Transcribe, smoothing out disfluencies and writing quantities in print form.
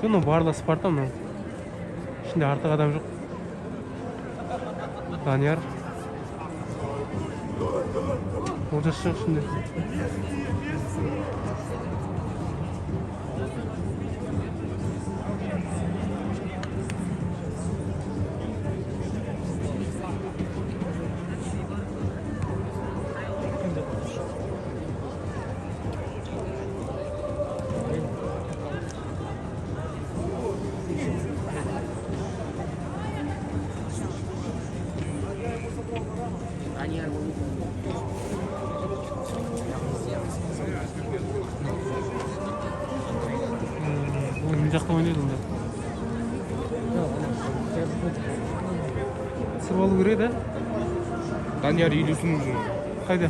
Ну барласы бар да мынау. İçinde артық адам жоқ. Данияр. Олжас жоқ ішінде. Бұл мына жақта ойнайды онда. Сырып алу керек, да? Данияр үйлесін жүр. Қайда?